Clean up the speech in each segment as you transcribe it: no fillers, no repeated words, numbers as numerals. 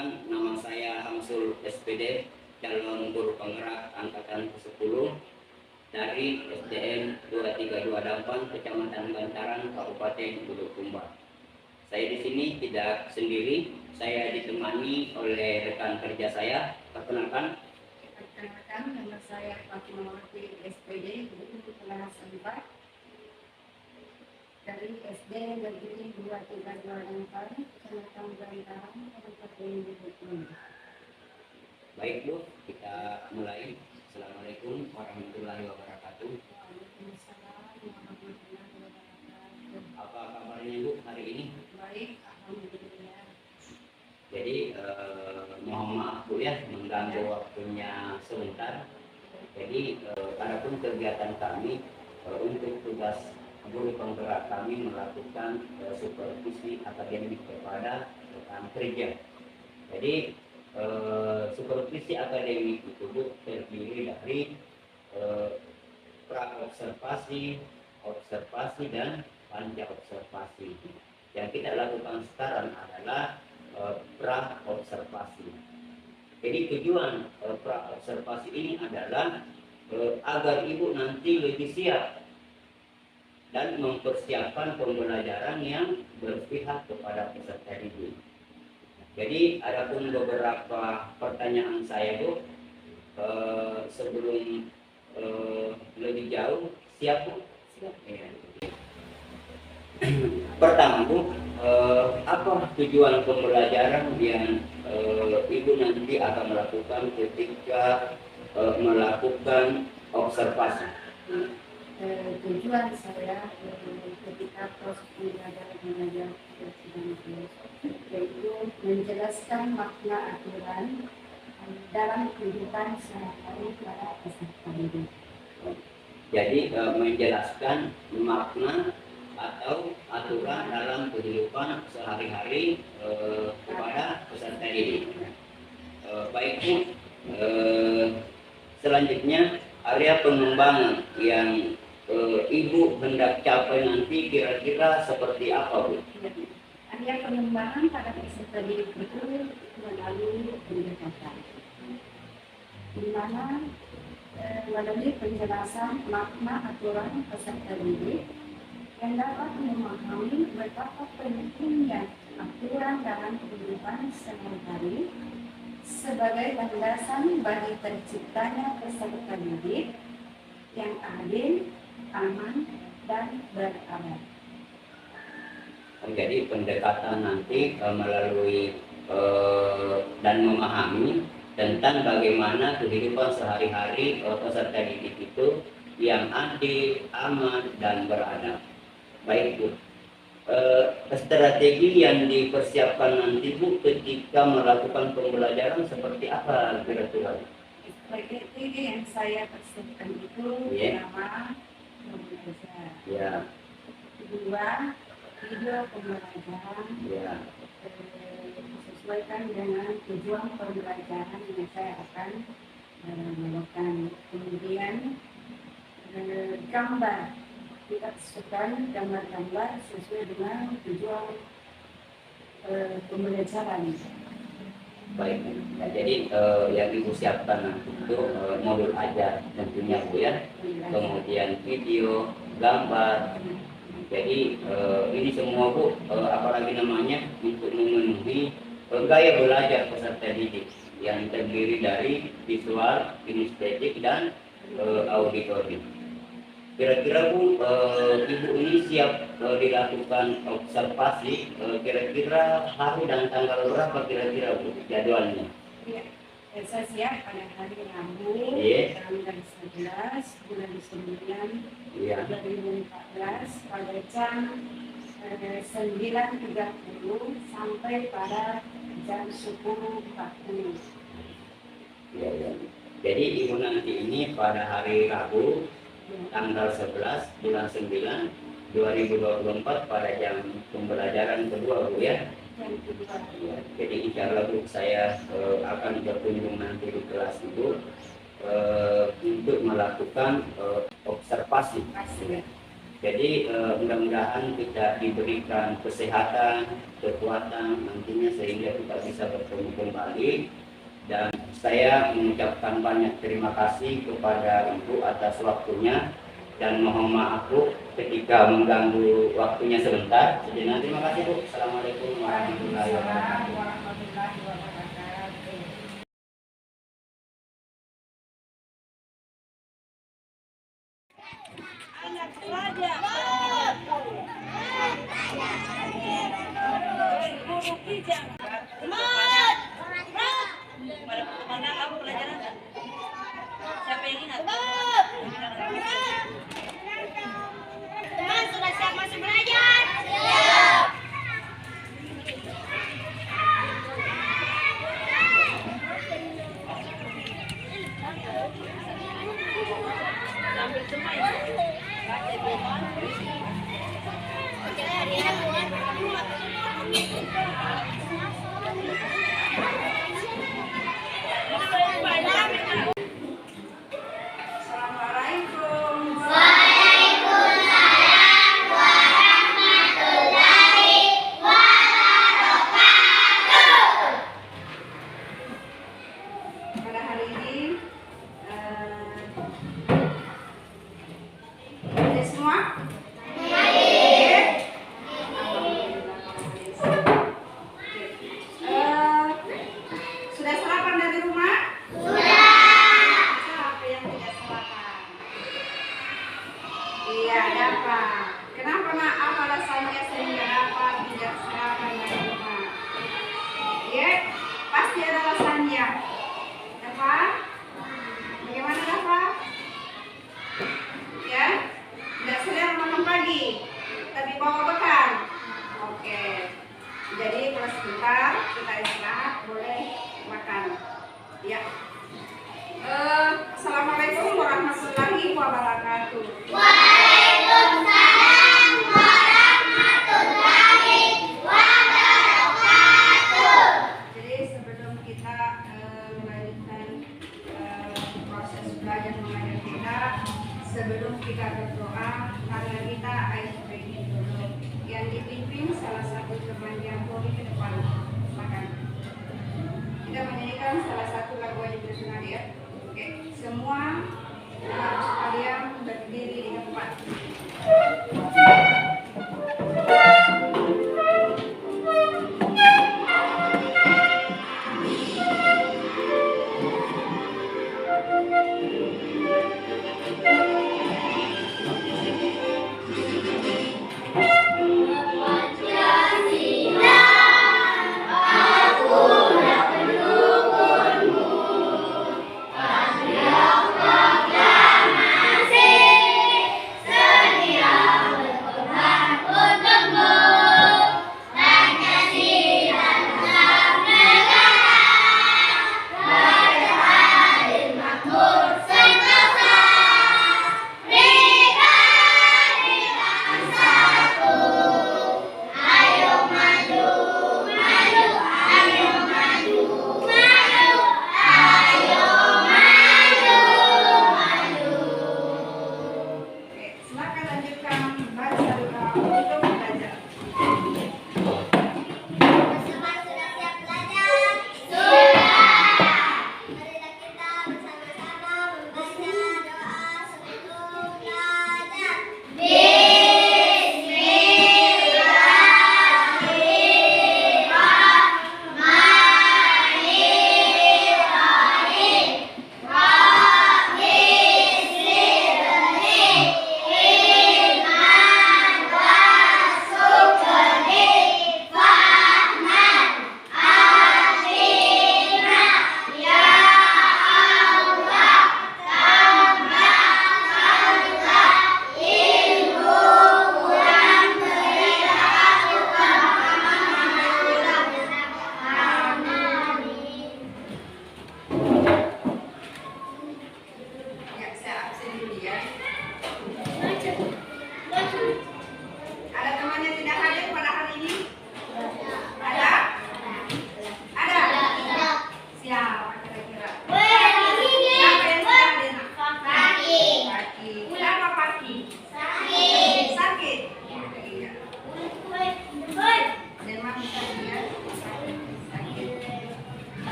Perkenalkan, nama saya Hamsul SPD, calon guru penggerak angkatan ke-10 dari SDN 232 Dampang, Kecamatan Bantaran, Kabupaten Bulukumba. Saya di sini tidak sendiri, saya ditemani oleh rekan kerja saya. Perkenalkan, nama saya Fatimawati SPD, guru kelas 4 dari SD Negeri 232 Dampang, Kecamatan Bantaran, Kabupaten Bulukumba. Baik Bu, kita mulai. Assalamualaikum warahmatullahi wabarakatuh. Waalaikumsalam warahmatullahi wabarakatuh. Apa kabarnya Bu hari ini? Baik, alhamdulillah. Jadi mohon maaf Bu ya, mengganggu waktunya sebentar. Jadi adapun kegiatan kami untuk tugas guru penggerak kami melakukan supervisi akademik kepada rekan kerja. Jadi supervisi akademik itu Bu terdiri dari pra-observasi, observasi, dan pasca observasi. Yang kita lakukan sekarang adalah pra-observasi. Jadi tujuan pra-observasi ini adalah agar ibu nanti lebih siap dan mempersiapkan pembelajaran yang berpihak kepada peserta didik. Jadi adapun beberapa pertanyaan saya Bu, sebelum lebih jauh, siap Bu? Siap. Ya. Pertama Bu, apa tujuan pembelajaran yang ibu nanti akan melakukan ketika melakukan observasi? Tujuan saya ketika proses pembelajaran mengajar yaitu menjelaskan makna aturan dalam kehidupan sehari-hari para peserta didik. Jadi menjelaskan makna atau aturan dalam kehidupan sehari-hari kepada peserta didik. Baik Bu, selanjutnya area pengembangan yang ibu hendak capai nanti kira-kira seperti apa Bu? Area pengembangan pada peserta didik itu melalui pendekatan, di mana melalui penjelasan makna aturan peserta didik yang dapat memahami betapa pentingnya aturan dalam kehidupan sehari-hari sebagai landasan bagi terciptanya peserta didik yang adil, aman, dan beradab. Jadi pendekatan nanti melalui dan memahami tentang bagaimana kehidupan sehari-hari peserta didik itu yang adil, aman, dan beradab. Baik Bu, strategi yang dipersiapkan nanti Bu ketika melakukan pembelajaran seperti apa kira-kira? Strategi yang saya persiapkan itu pertama, mengajar. Ya. Kedua, video pembelajaran. Ya. Sesuaikan dengan tujuan pembelajaran yang saya akan melakukan. Kemudian gambar, kita sesuaikan gambar-gambar sesuai dengan tujuan pembelajaran. Baik, ya, jadi yang ibu siapkan nanti itu modul ajar tentunya Bu ya, kemudian video, gambar. Jadi ini semua Bu, apalagi namanya untuk memenuhi gaya belajar peserta didik yang terdiri dari visual, kinestetik, dan auditori. Kira-kira Bu, ibu ini siap dilakukan observasi, kira-kira hari dan tanggal berapa kira-kira Bu jadwalnya? Ya, saya siap pada hari Rabu, tanggal 11 bulan 9 2014 pada jam 9.30 sampai pada jam 10.40. Ya. Jadi ibu nanti ini pada hari Rabu tanggal 11 bulan 9 2024 pada jam pembelajaran kedua Bu ya. Ya, jadi insya Allah Bu, saya akan berkunjung nanti di kelas Ibu untuk melakukan observasi. Jadi mudah-mudahan kita diberikan kesehatan, kekuatan nantinya sehingga kita bisa bertemu kembali. Dan saya mengucapkan banyak terima kasih kepada Ibu atas waktunya dan mohon maaf Bu ketika mengganggu waktunya sebentar. Sejenak terima kasih Bu. Assalamualaikum warahmatullahi wabarakatuh. Anak pelajar guru kijang pada mana kamu pelajaran siapa yang ingat Teman sudah siap masuk belajar? ambil semua ya Assalamualaikum. Pada hari ini ada semua? Sudah sarapan dari rumah? Siapa yang tidak sarapan? Iya, ada apa? Kenapa nak? Apa alasannya sehingga apa tidak sarapan dari rumah? Ya, pasti ada alasannya. Apa? Bagaimana Dafa? Ya, tidak selera makan pagi, tapi bawa bekal. Oke. Jadi kalau sebentar kita istirahat, boleh makan. Ya. Assalamualaikum warahmatullahi wabarakatuh. Waalaikumsalam warahmatullahi wabarakatuh. Jadi sebelum kita melanjutkan proses belajar mengajar kita, sebelum kita berdoa, karena kita icebreaking dulu. Yang dipimpin salah satu teman yang Polri ke depan makan. Kita menyanyikan salah satu lagu yang nasional ya. Oke, semua harus kalian berdiri di tempat. Pancasila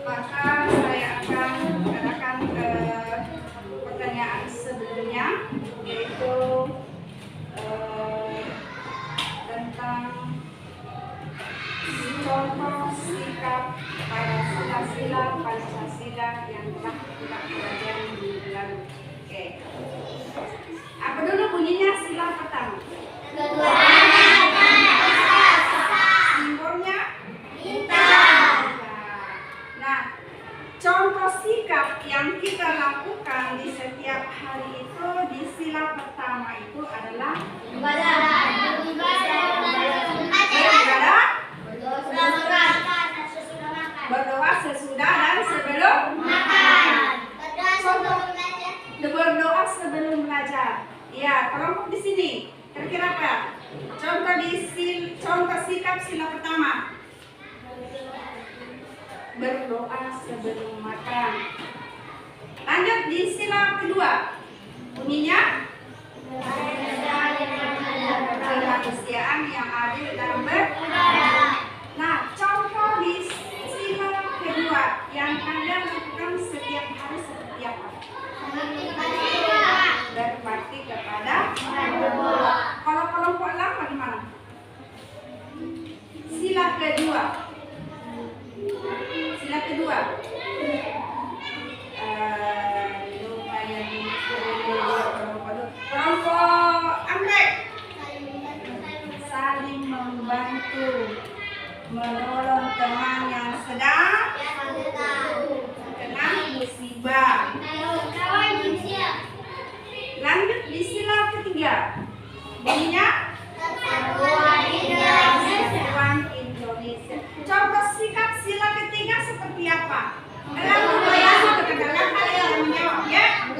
maka saya akan mengadakan pertanyaan sebelumnya, yaitu tentang contoh sikap pada sila-sila Pancasila yang telah kita pelajari minggu lalu. Oke. Apa dulu bunyinya sila pertama? Simbolnya? Nah, contoh sikap yang kita lakukan di setiap hari itu di sila pertama itu adalah berdoa sesudah dan sebelum berdoa sebelum belajar. Ya, kelompok di sini kira-kira apa? Contoh sikap sila pertama. Berdoa sebelum makan. Lanjut di sila kedua. Bunyinya kemanusiaan yang adil dan Nah, contoh di sila kedua yang Anda lakukan setiap hari seperti apa? Berbakti kepada kalau kelompok lain bagaimana? Sila kedua. Sila kedua. Kelompok anggrek. Saling membantu, menolong teman yang sedang terkena musibah. Lanjut di sila ketiga. Bunyinya Persatuan Indonesia. Contoh sikap sila ketiga seperti apa? Kalian menjawab ya.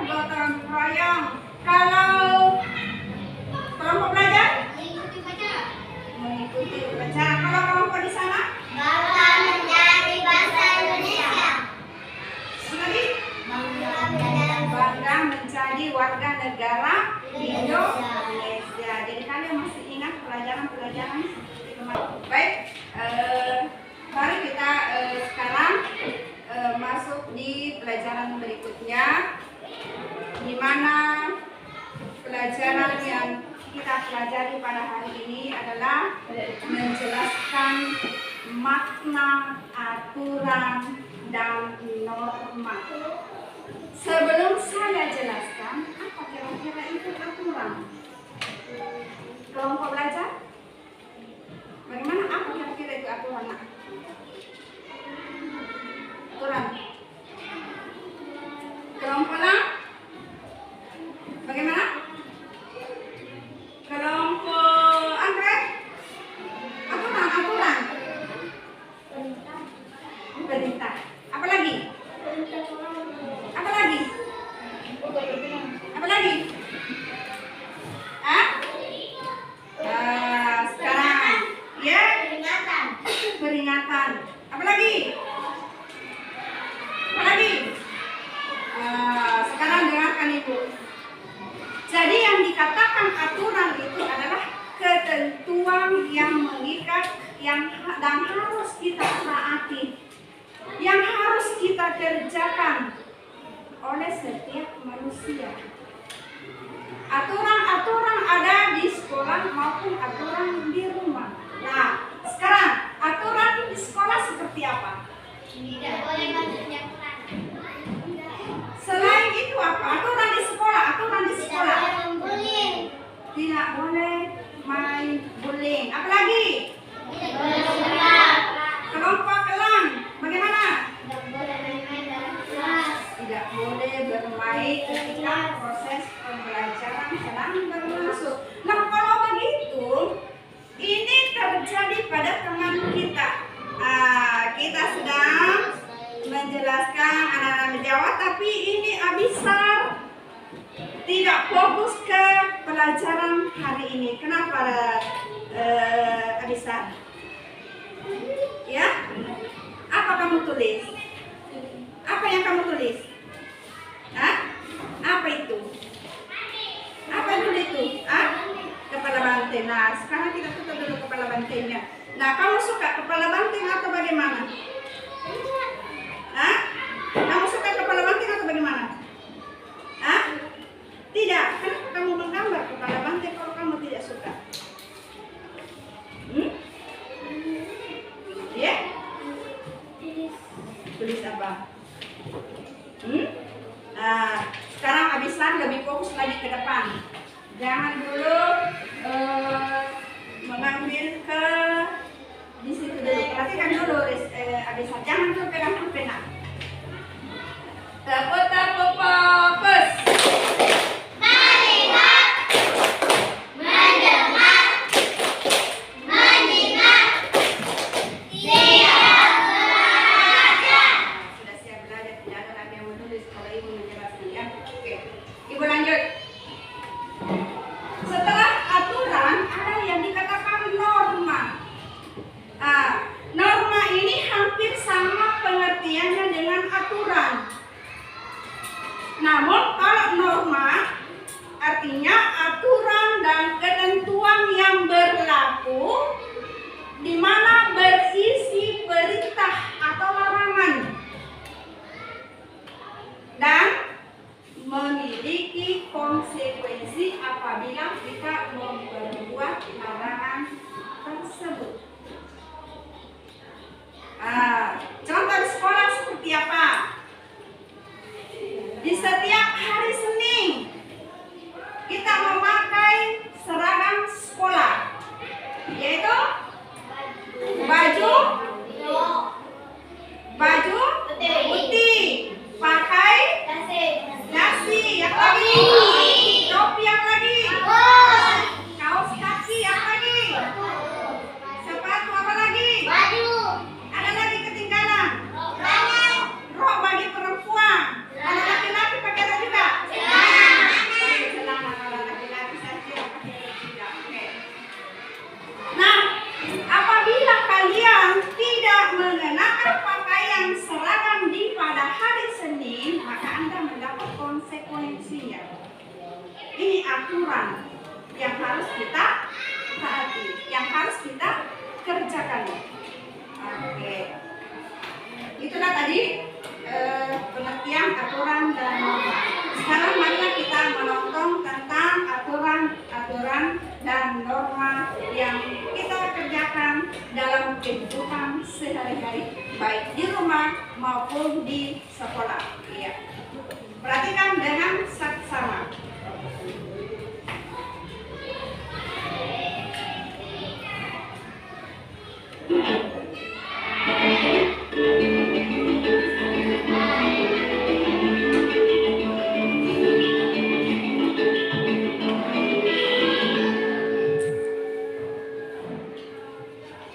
Gotong royong. Kalau kelompok belajar mengikuti upacara. Kalau kelompok di sana bangga menjadi warga negara Indonesia. Jadi kalian masih ingat pelajaran-pelajaran seperti kemarin? Baik, mari kita sekarang masuk di pelajaran berikutnya, di mana pelajaran yang kita pelajari pada hari ini adalah menjelaskan makna aturan dan norma. Sebelum saya jelaskan, apa kira-kira itu aturan? Kelompok belajar? Bagaimana apa kira-kira itu aturan? Aturan. Kelompok lain? Bagaimana? Kelompok anggrek? Aturan. Perintah. Apa lagi? Apa lagi? Sekarang ya peringatan. Apa lagi? Sekarang dengarkan Ibu. Jadi yang dikatakan aturan itu adalah ketentuan yang mengikat dan harus kita taati, yang harus kita kerjakan oleh setiap manusia. Aturan-aturan ada di sekolah maupun aturan di rumah. Nah, sekarang aturan di sekolah seperti apa? Tidak boleh masuknya Quran. Selain itu apa? Aturan di sekolah. Tidak boleh Main bullying. Apa lagi? Tidak boleh bergerak. Kelompok kelam. Bagaimana? Tidak boleh main-main dalam kelas. Tidak boleh bermain ketika proses pembelajaran sedang berlangsung. Nah, kalau begitu, ini terjadi pada teman kita. Kita sedang menjelaskan, anak-anak menjawab, tapi ini Abisar tidak fokus ke pelajaran hari ini. Kenapa Abisar? Ya? Apa kamu tulis? Apa yang kamu tulis? Hah? Apa itu? Apa dulu itu? Kepala banteng. Nah, sekarang kita tutup dulu kepala bantengnya. Nah, kamu suka kepala banteng atau bagaimana? Hah? Kamu suka kepala banteng atau bagaimana? Hah? Tidak. Kenapa kamu menggambar kepala banteng kalau kamu tidak suka? Ya? Tulis apa? Nah, sekarang Abisan lebih fokus lagi ke depan. Jangan dulu mengambil ke di situ dulu. Perhatikan dulu, Abisan. Jangan dulu pegang pena. Tepuk fokus. Melihat, mendengar, menyimak, siap belajar. Sudah siap belajar, tidak ada lagi yang menulis kalau ibu menjelaskan ya. Oke, ibu lanjut. Setelah aturan ada yang dikatakan norma. Norma ini hampir sama pengertiannya dengan aturan. Namun kalau norma artinya aturan dan ketentuan yang berlaku di mana berisi perintah atau larangan dan memiliki konsekuensi apabila kita memperbuat larangan tersebut. Contoh di sekolah seperti apa? Di setiap hari Senin kita memakai seragam sekolah, yaitu baju putih, pakai dasi, yang lagi topi, yang lagi kaos kaki, yang lagi sepatu, apa lagi? Ada lagi ketinggalan rok bagi perempuan. Kalau laki-laki pakai rok juga? Celana kalau laki-laki saja pakai rok juga. Oke. Nah, apabila kalian tidak mengenakan pakaian seragam pada hari Senin, maka Anda mendapat konsekuensinya. Ini aturan yang harus kita taati, yang harus kita kerjakan. Oke. Itulah tadi pengertian aturan dan norma. Sekarang marilah kita menonton tentang aturan dan norma yang kita kerjakan dalam kehidupan sehari-hari, baik di rumah maupun di sekolah. Iya. Perhatikan dengan saksama.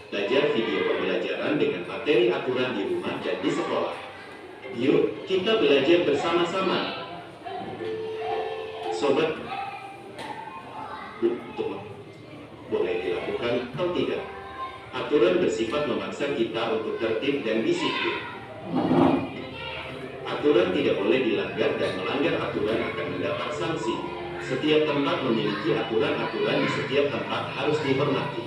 Belajar video pembelajaran dengan materi aturan di rumah dan di sekolah. Yuk, kita belajar bersama-sama. Sobat, boleh dilakukan atau tidak? Aturan bersifat memaksa kita untuk tertib dan disiplin. Aturan tidak boleh dilanggar dan melanggar aturan akan mendapat sanksi. Setiap tempat memiliki aturan-aturan, di setiap tempat harus dihormati.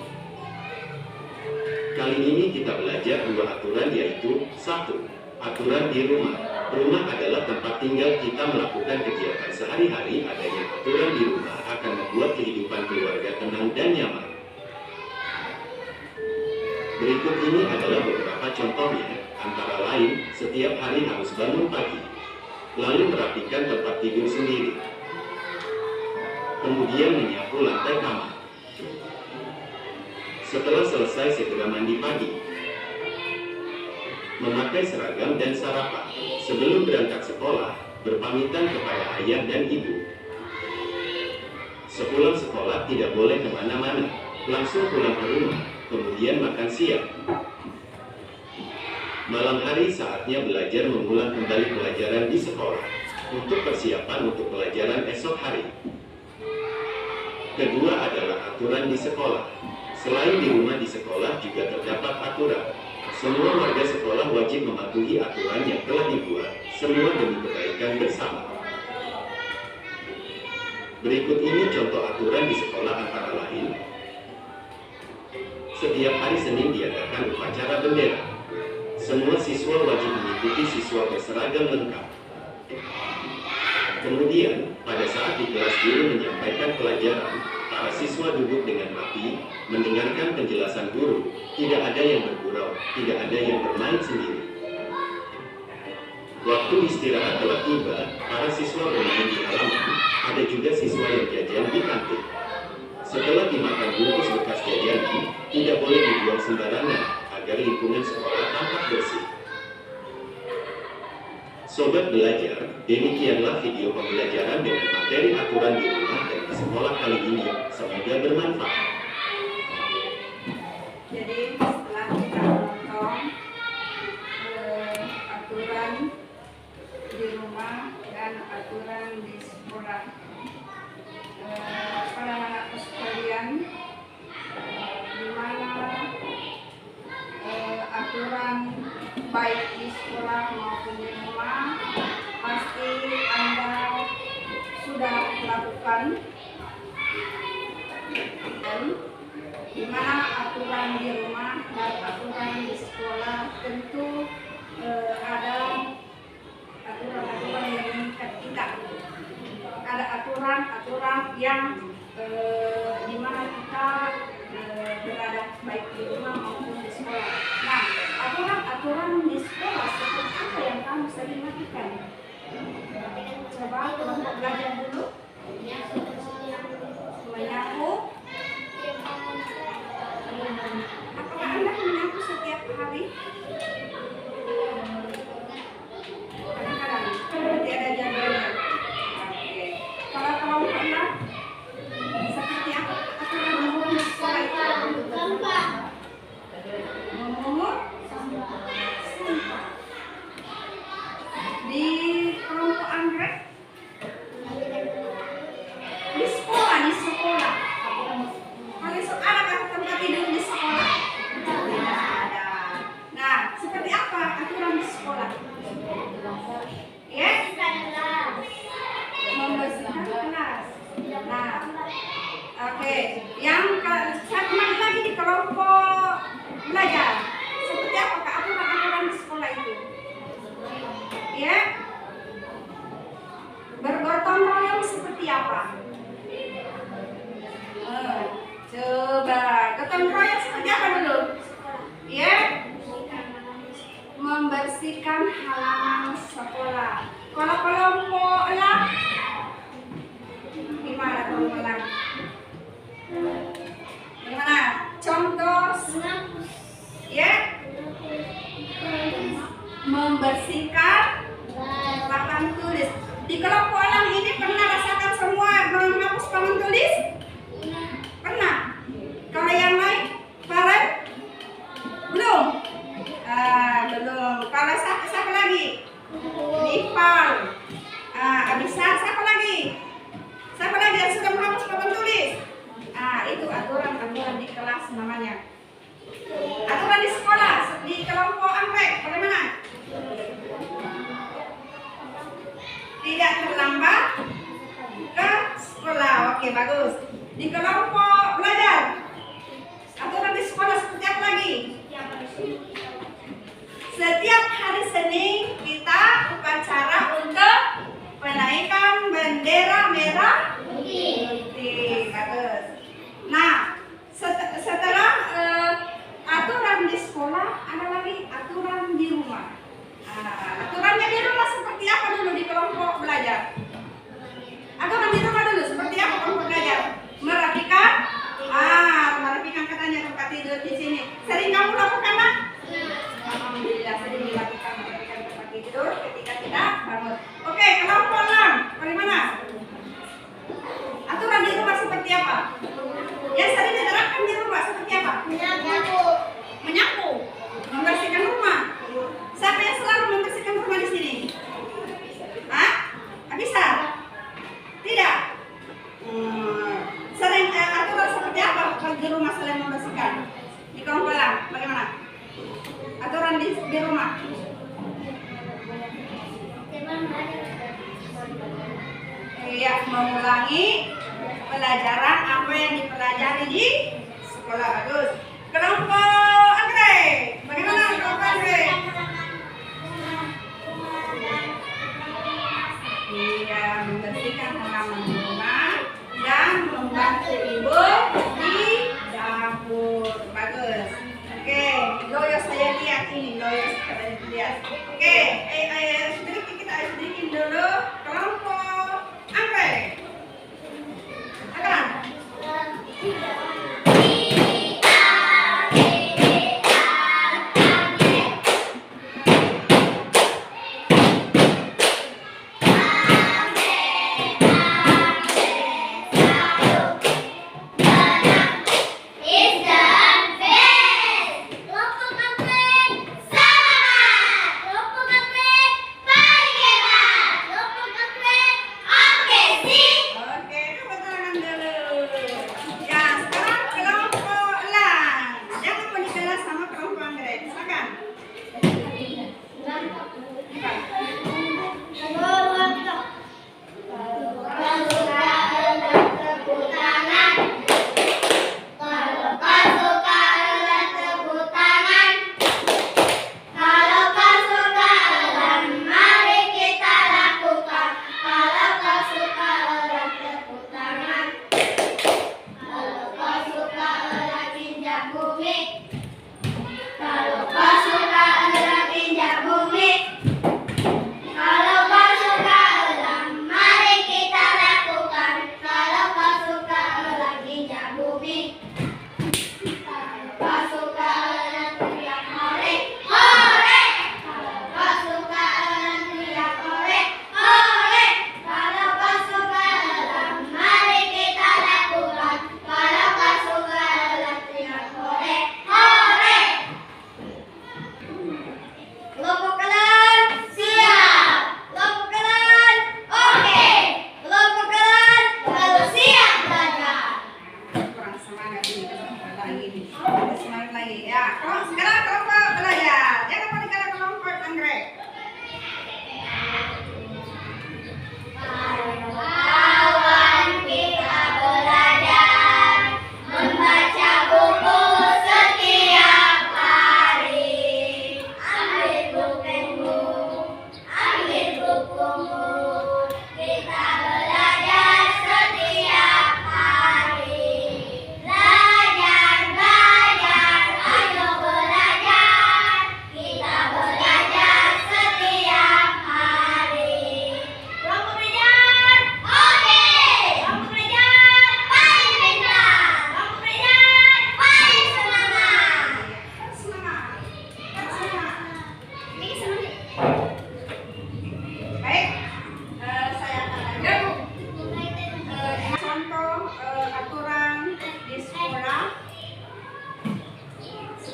Kali ini kita belajar dua aturan, yaitu 1. Aturan di rumah. Rumah adalah tempat tinggal kita, melakukan kegiatan sehari-hari. Adanya aturan di rumah akan membuat kehidupan keluarga tenang dan nyaman. Berikut ini adalah beberapa contohnya, antara lain, setiap hari harus bangun pagi, lalu merapikan tempat tidur sendiri, kemudian menyapu lantai kamar. Setelah selesai segera mandi pagi, memakai seragam dan sarapan. Sebelum berangkat sekolah, berpamitan kepada ayah dan ibu. Sepulang sekolah tidak boleh kemana-mana, langsung pulang ke rumah, kemudian makan siang. Malam hari saatnya belajar mengulang kembali pelajaran di sekolah, untuk persiapan untuk pelajaran esok hari. Kedua adalah aturan di sekolah. Selain di rumah, di sekolah juga terdapat aturan. Semua warga sekolah wajib mematuhi aturan yang telah dibuat, semua demi kebaikan bersama. Berikut ini contoh aturan di sekolah, antara lain, setiap hari Senin diadakan upacara bendera. Semua siswa wajib mengikuti siswa berseragam lengkap. Kemudian, pada saat di kelas guru menyampaikan pelajaran, para siswa duduk dengan rapi, mendengarkan penjelasan guru, tidak ada yang bergurau, tidak ada yang bermain sendiri. Waktu istirahat telah tiba, para siswa bermain di halaman, ada juga siswa yang jajan di kantin. Setelah dimakan bungkus bekas jajanan, tidak boleh dibuang sembarangan, agar lingkungan sekolah tampak bersih. Sobat belajar, demikianlah video pembelajaran dengan materi aturan di rumah dan di sekolah kali ini. Semoga bermanfaat. Jadi setelah kita menonton aturan di rumah dan aturan di sekolah, para anak sekalian, di mana aturan baik di sekolah maupun di rumah pasti Anda sudah lakukan, dan di mana aturan di rumah dan aturan di sekolah tentu ada aturan-aturan yang mengikat kita, ada aturan-aturan yang di mana kita berada baik di rumah maupun di sekolah. Nah, aturan di sekolah seperti apa yang kamu sering lakukan? Coba kelompok belajar dulu. Menyapu. Apakah Anda menyapu setiap hari? Kadang-kadang. Berarti ada jadwalnya. Oke. Kalau kelompok anak, seperti apa aturan memungut di sekolah itu? Memungut sampah. Di kelompok anggrek, di sekolah. Kalau ada tempat tidur di sekolah? Tidak ada. Nah, seperti apa aturan di sekolah? Ya? Membersihkan kelas. Nah, oke. Yang saya kembali lagi di kelompok belajar. Seperti apa aturan di sekolah itu? Ya? Bergotong royong seperti apa? Coba gotong royong seperti apa dulu? Ya? Membersihkan halaman sekolah. Kalau kelompok elang, gimana kelompok elang? Gimana? Contoh, ya? Membersihkan papan tulis. Di kelompok elang ini pernah rasakan semua menghapus papan tulis? Pernah? Kalau yang lain? Farel? Belum? Belum. Kalau siapa lagi? Nipal. Abisa, siapa lagi? Siapa lagi yang sudah menghapus papan tulis? Itu aturan di kelas namanya. Aturan di sekolah, di kelompok anggrek, bagaimana? Tidak terlambat ke sekolah. Oke, bagus. Di kelompok belajar, aturan di sekolah seperti apa lagi? Setiap hari Senin kita upacara untuk penaikan bendera merah putih. Bagus. Nah, setelah aturan di sekolah, ada lagi aturan di rumah. Aturannya di rumah seperti apa dulu di kelompok belajar? Aturan di rumah dulu seperti apa kelompok belajar? Merapikan, merapikan katanya tempat tidur di sini. Sering kamu lakukan, Nak? Alhamdulillah sering dilakukan merapikan tempat tidur ketika kita bangun. Oke, kelompok elang, bagaimana? Aturan di rumah seperti apa? Yang sering diterapkan di rumah seperti apa? Menyapu, membersihkan rumah. Siapa yang selalu membersihkan rumah di sini? Bisa? Tidak? Sering aturan seperti apa kalau di rumah selain membersihkan? Di kelompok elang, bagaimana? Aturan di rumah? Iya, mengulangi pelajaran apa yang dipelajari di sekolah. Bagus. Kelompok anggrek, bagaimana kelompok anggrek? ini noise kalian lihat. Oke, sedikit kita sedikit dulu kelompok anggrek. Akan.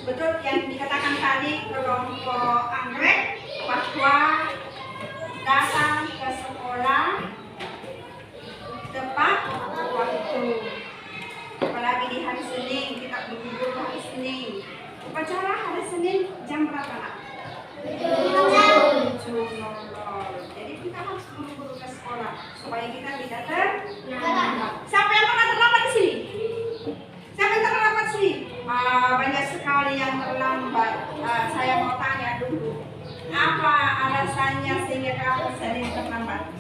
Betul yang dikatakan tadi kelompok anggrek bahwa datang ke sekolah tepat waktu. Apalagi di hari Senin, kita berburu hari Senin. Upacara hari Senin jam berapa nak? 7.00. Jadi kita harus buru-buru ke sekolah supaya kita tidak terlambat. Siapa yang pernah terlambat di sini? Siapa yang terlambat di sini? Banyak sekali yang terlambat. Saya mau tanya dulu, apa alasannya sehingga kamu sering terlambat?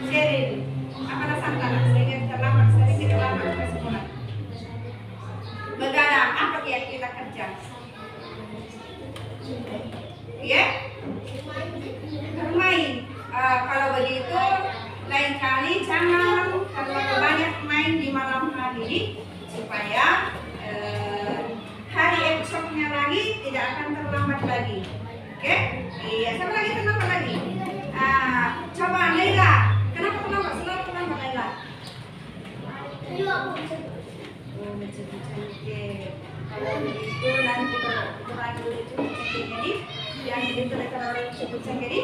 Sheryl, apa alasan kamu sehingga terlambat, sering terlambat ke sekolah? Begadang, apa yang kita kerja? Ya? Bermain. Kalau begitu, lain kali jangan terlalu banyak main di malam hari supaya hari esoknya lagi tidak akan terlambat lagi. Oke? Iya, siapa lagi terlambat lagi? Coba Laila, kenapa terlambat? Selalu terlambat Laila. Kalau begitu nanti kurang dulu itu jadi yang terlalu sebut jadi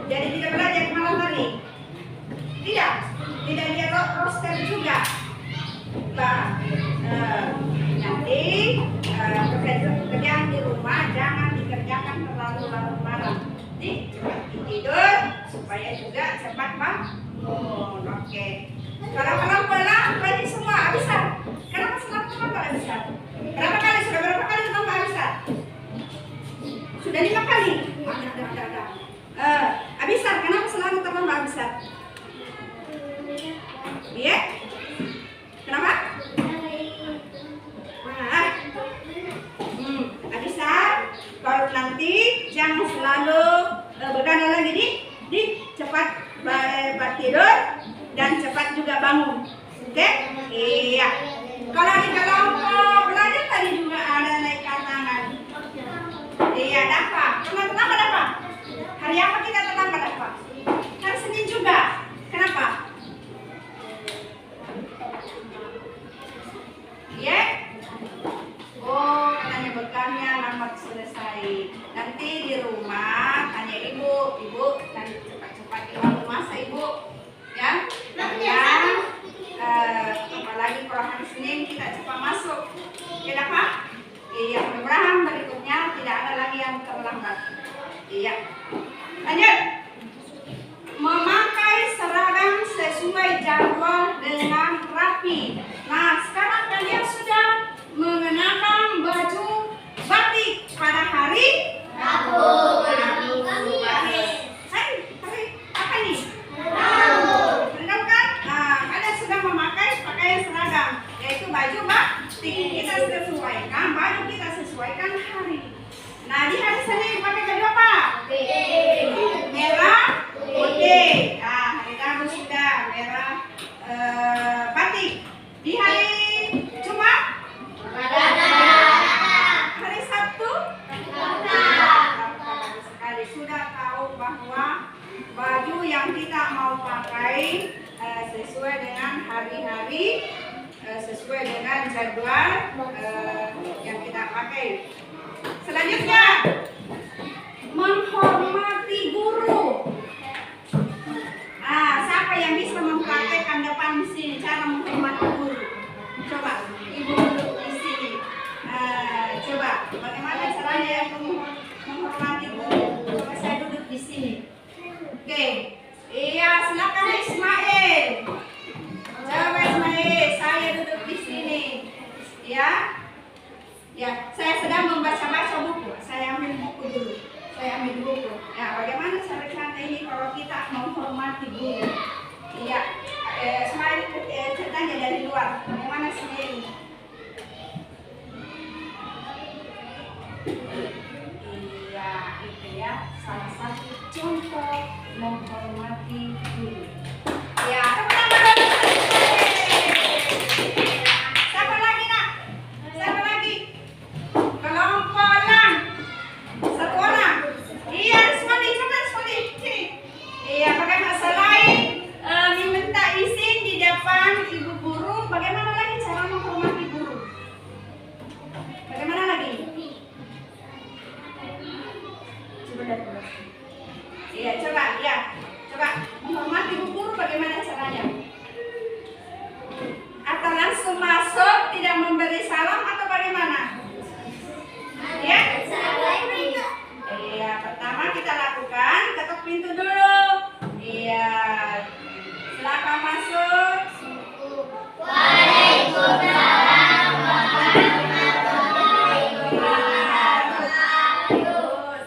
jadi tidak belajar malam hari. Tidak dia roster juga. Nanti pekerjaan di rumah jangan dikerjakan terlalu larut malam. Jadi cepat tidur supaya juga cepat bangun. Oke. Kalau pelan bagi semua bisa. Kenapa selalu bisa? Berapa kali sudah berapa kali terlambat bisa? Sudah 5 kali. Abisar, kenapa selalu terlambat Abisar? Iya? Kenapa? tidur dan cepat juga bangun. Oke? Iya. Kalau di kelompok belajar tadi juga ada naikkan tangan. Iya, dapat. Kenapa dapat? Hari apa kita terlambat dapat? Hari Senin juga. Kenapa? Iya? Oh, katanya bekalnya lambat selesai. Nanti di rumah tanya ibu nanti cepat-cepat ibu masak ibu. Ya? Apalagi kalau hari Senin kita cepat masuk. Ya Pak? Iya, mudah-mudahan berikutnya tidak ada lagi yang terlambat. Iya. Lanjut. Memakai seragam sesuai jadwal dengan rapi. Nah, sekarang kalian sudah mengenakan baju batik pada hari Rabu. Hari apa nih? Benar kan? Nah, kalian sudah memakai pakaian seragam, yaitu baju batik. Kita sesuaikan baju, kita sesuaikan hari. Nah, di hari Senin pakai baju apa? Merah, putih. Nah, hari Rabu sudah merah batik. Di hari Jumat? Hari Sabtu? Sekali sudah tahu bahwa baju yang kita mau pakai sesuai dengan hari-hari, sesuai dengan jadwal yang kita pakai. Selanjutnya, menghormati guru. Siapa yang bisa mempraktekkan depan di sini cara menghormati guru? Coba, ibu duduk di sini. Coba, bagaimana caranya menghormati guru? Coba saya duduk di sini. Oke, iya silakan Ismail. Coba Ismail, saya duduk di sini. Ya, ya, saya sedang membaca-baca buku. Saya ambil buku dulu. Ya, bagaimana cara ini kalau kita menghormati guru? Iya, Ismail ceritanya dari luar. Bagaimana sendiri? Iya, itu ya salah satu contoh menghormati guru. Ya, siapa lagi nak? Siapa lagi? Kelompok lang. Satu orang. Iya, Ismail, coba Ismail. Sini. Iya, bagaimana selain diminta izin di depan ibu guru, bagaimana lagi cara menghormati guru? Bagaimana lagi? Coba dulu. Iya, coba, ya. Coba menghormati ibu guru bagaimana caranya? Atau langsung masuk tidak memberi salam atau bagaimana? Ya? Iya, pertama kita lakukan ketuk pintu dulu. Iya. Silakan masuk.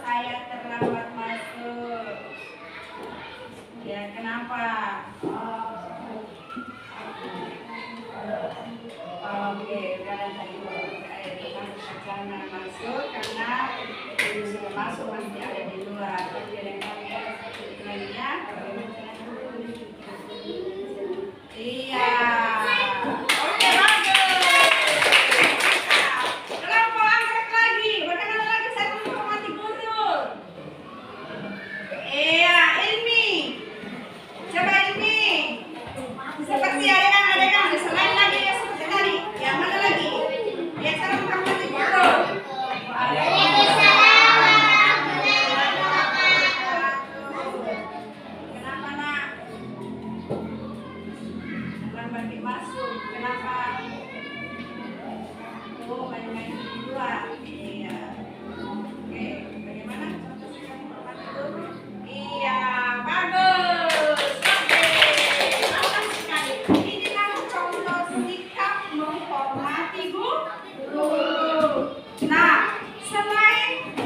Saya terlambat masuk. Ya, kenapa? Oke, udah tadi jangan masuk karena sudah masuk masih ada di luar. Jadi ada yang lainnya. Iya. Oke, bagus. Kelompok angkat lagi. Bagaimana lagi saya menghormati guru? Iya, Ilmi. Coba Ilmi. Seperti adegan selain lagi ya seperti tadi. Yang mana lagi? Ya cara menghormati guru. Kenapa nak? Lambat masuk. Kenapa? Oh, main-main di luar. Iya. Oke, bagaimana contoh sikap menghormati guru? Iya, bagus. Oke, bagus sekali. Inilah contoh sikap menghormati guru. Nah, selain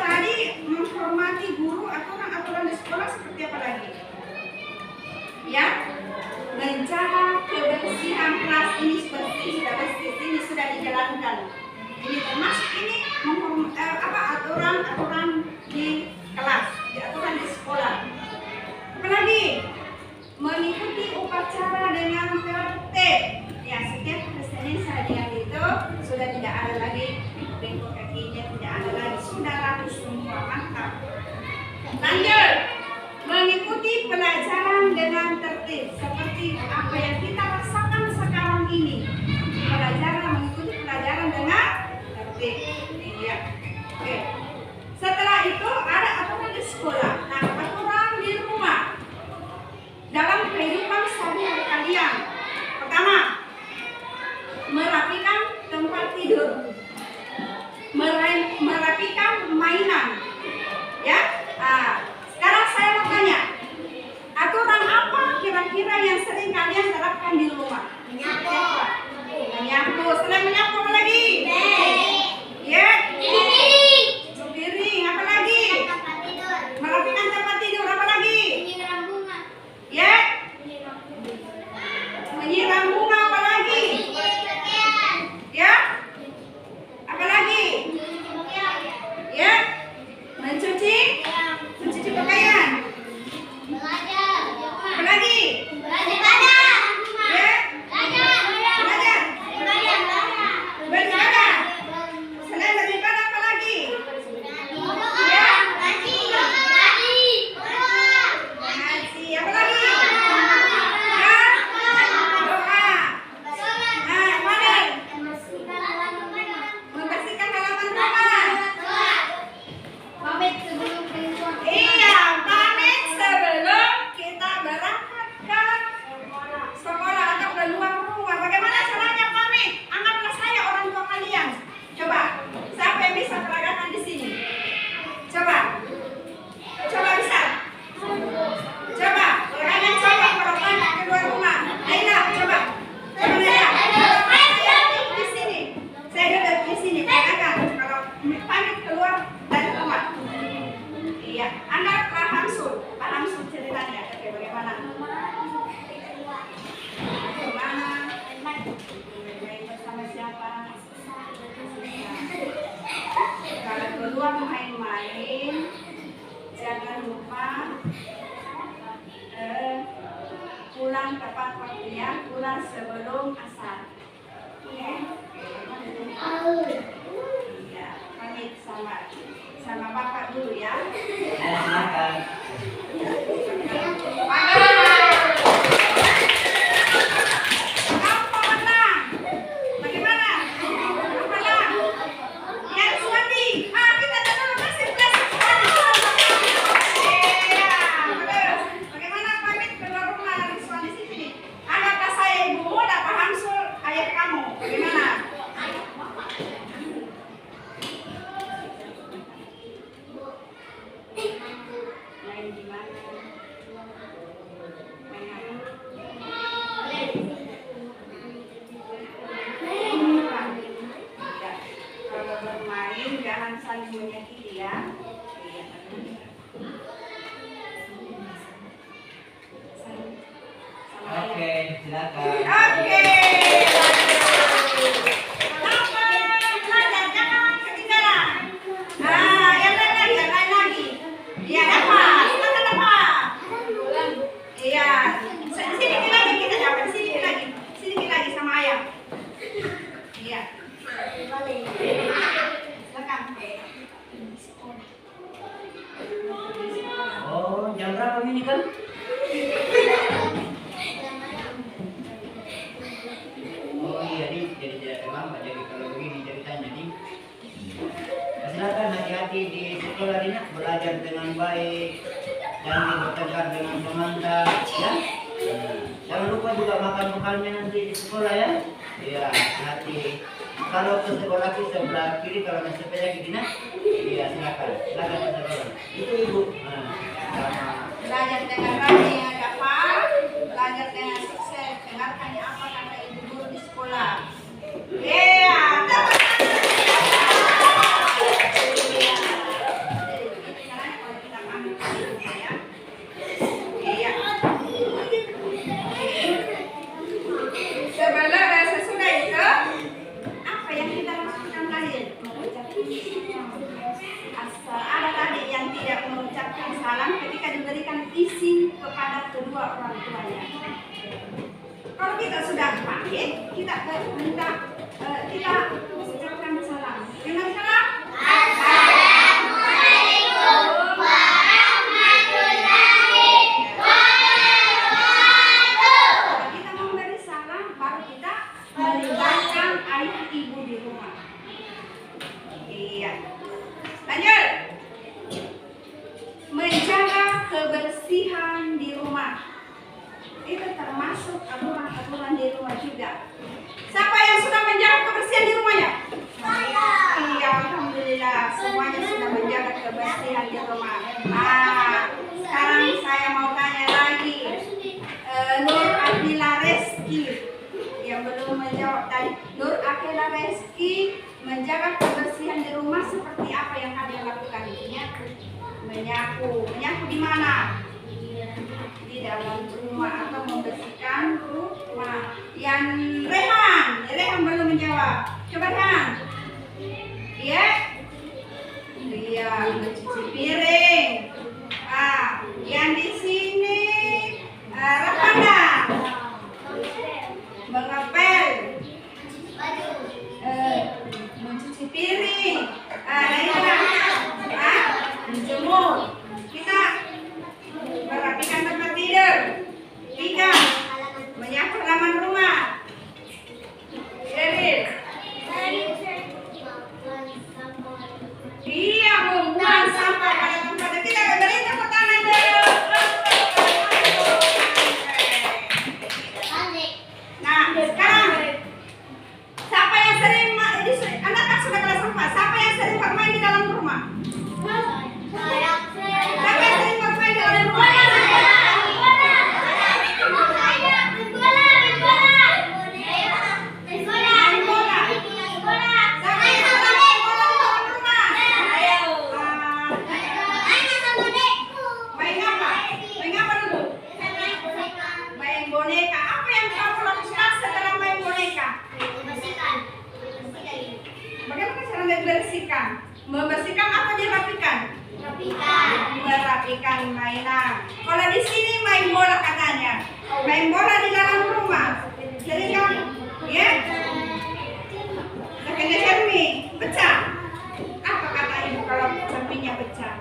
tadi menghormati guru, aturan-aturan di sekolah seperti apa lagi? Ya, menjaga kebersihan kelas ini sudah dijalankan. Ini termasuk ini aturan di kelas, aturan di sekolah. Apalagi yang tertib. Ya, setiap hari Senin saya itu sudah tidak ada lagi bengkok kakinya, tidak ada lagi, sudah rapi semua, mantap. Lanjut, mengikuti pelajaran dengan tertib seperti apa yang kita rasakan sekarang ini. Mengikuti pelajaran dengan tertib. Iya. Oke. Setelah itu ada aturan di sekolah. Nah, aturan di rumah dalam kehidupan sehari-hari kalian. Pertama, merapikan tempat tidur, merapikan mainan. Ya. Sekarang saya mau tanya, aturan apa kira-kira yang sering kalian terapkan di rumah? Menyapu. Selain menyapu apa lagi? Ya. Cuci piring. Apa lagi? Merapikan tempat tidur. Apa lagi? Ya. Menyiram bunga. Apa lagi? Ya. Apa lagi? Ya. Mencuci pakaian. Apa lagi? Ya. Beribadah. Selain beribadah apa lagi? Ya. Ngaji. Apa lagi? Ya. Doa. Nah, mana? Membersihkan halaman rumah. Iya, pamit sebelum kita berangkat ke sekolah atau keluar rumah. Bagaimana caranya pamit? Anggaplah saya orang tua kalian. Coba, siapa yang bisa peragakan di sini? Coba bisa. Coba, kalian coba kalau pamit keluar rumah. Ayo, coba. Saya di sini. Saya duduk di sini. Peragakan kalau pamit keluar dari rumah. Iya, Anda Pak Hamsul ceritanya. Oke, bagaimana? Main bersama siapa? Kalau keluar main-main, jangan lupa pulang tepat waktunya, pulang sebelum asar. Oke? Iya, pamit sama Bapak dulu ya. Silakan. Bagaimana? Ya, Suwandi. Kita dulu masih kelas Suwandi. Iya, bagus. Bagaimana pamit keluar rumah dari Suwandi sini? Anggaplah saya ibumu dan Pak Hamsul ayah kamu. Bagaimana? Main di mana? Main apa? Ya, kalau bermain jangan saling menyakiti ya. Iya. Sama Oke, silakan. Oke. Apa? Belajar jangan ketinggalan. Nah, yang lain lagi. Iya, dapat. Silakan dapat. Iya. Sedikit lagi kita dapat. Sedikit lagi sama ayah. Iya. Silakan. Oh, jam berapa ini kan? Oh iya, jadi tidak terlambat. Jadi kalau begini ceritanya nih. Silakan hati-hati di sekolah ini, belajar dengan baik dan bertengkar dengan teman-teman ya. Jangan lupa juga makan bekalnya nanti di sekolah ya. Iya, hati. Kalau ke sekolah di sebelah kiri, kalau ke sebelah kiri nah. Iya, silakan ke sekolah. Itu ibu. Nah, sama. Belajar dengan rajin ya dapat. Belajar dengan sukses. Dengarkan apa kata ibu guru di sekolah. Iya. Sesudah itu apa yang kita lakukan tadi? Asal ada tadi yang tidak mengucapkan salam ketika diberikan izin kepada kedua orang tuanya. Kalau kita kita ucapkan salam. Dengan salam. Kita memberi salam, baru kita melibatkan ayah ibu di rumah. Iya. Lanjut. Menjaga kebersihan di rumah. Itu termasuk aturan-aturan di rumah juga. Siapa yang sudah menjaga kebersihan di rumahnya? Iya, alhamdulillah semuanya sudah menjaga kebersihan di rumah. Sekarang saya mau tanya lagi. Nur Akila Reski yang belum menjawab tadi. Nur Akila Reski menjaga kebersihan di rumah seperti apa yang kalian lakukan? Menyapu di mana? Di dalam rumah atau membersihkan rumah. Yang Rehan belum menjawab. Coba Rehan. Iya, mencuci piring. Yang di sini Rapanda mengepel, mencuci piring. Menjemur. Kita merapikan tempat tidur. 3. Menyapu halaman rumah. Iya, membuang sampah pada tempatnya. Kita beri tepuk tangan dulu. Nah, sekarang siapa yang sering anak kan sudah kelas 4. Siapa yang sering bermain di dalam rumah? Siapa yang sering bermain di dalam rumah? Membersihkan atau dirapikan? Merapikan mainan. Kalau di sini main bola katanya. Main bola di dalam rumah. Jadi kan, ya? Makanya cermin pecah. Apa kata ibu kalau cerminnya pecah?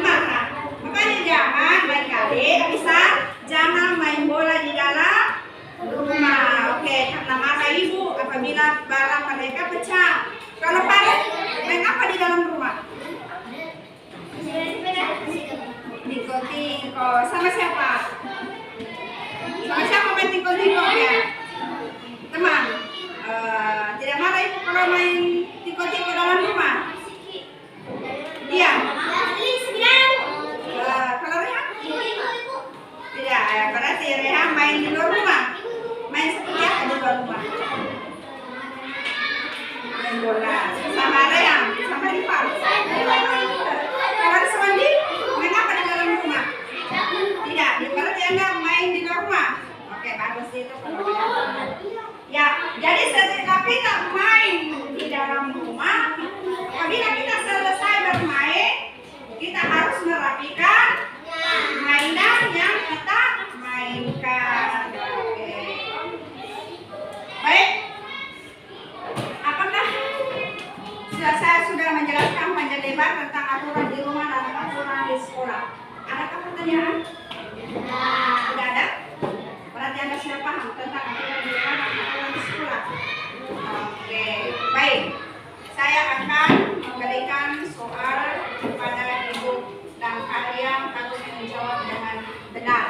Marah. Makanya jangan lain kali bisa jangan main bola di dalam rumah. Oke, karena marah ibu apabila barang mereka pecah. Kalau pada main apa di dalam rumah? Tingko-tingko. Sama siapa? Sama siapa main tingko-tingko ya? Teman. Tidak marah ibu kalau main tingko-tingko dalam rumah? Iya. Kalau Rehan? Tidak. Berarti Rehan main di luar rumah. Main seperti apa di luar rumah? Main bola. Sama Rehan, sama Rifat. Kalau Semandi, main apa di dalam rumah? Tidak. Berarti Anda main di luar rumah. Oke, bagus itu. Ya, jadi setelah kita main di dalam rumah, apabila kita selesai bermain, kita harus merapikan mainan yang kita mainkan. Oke. Baik. Apakah saya sudah menjelaskan panjang lebar tentang aturan di rumah dan aturan di sekolah? Adakah pertanyaan? Tidak ada? Berarti Anda sudah paham tentang aturan di rumah dan aturan di sekolah. Oke, baik. Saya akan memberikan soal kepada ibu dan kalian harus menjawab dengan benar.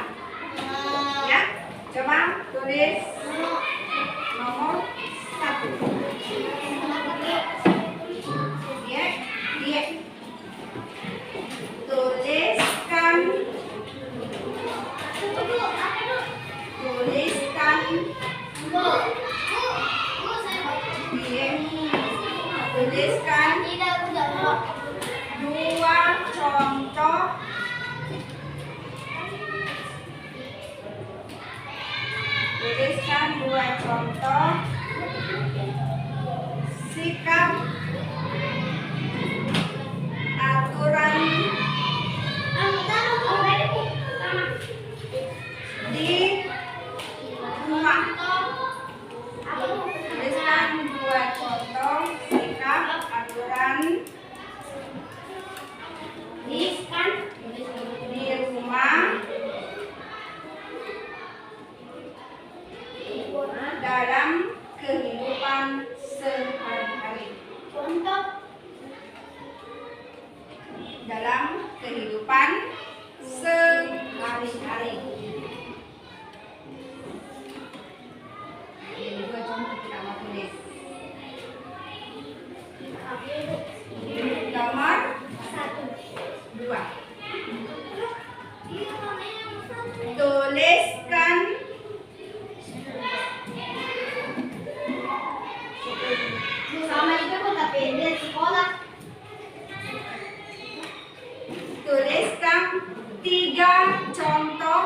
Ya, coba tulis nomor 1. Dia. Tuliskan dua contoh sikap aturan di rumah. dalam kehidupan sehari-hari. Contoh. Dalam kehidupan sehari-hari. Ini dua contoh kita mau tulis. Nomor 2. Tuliskan Sama itu pun tapi di sekolah. Tuliskan 3 contoh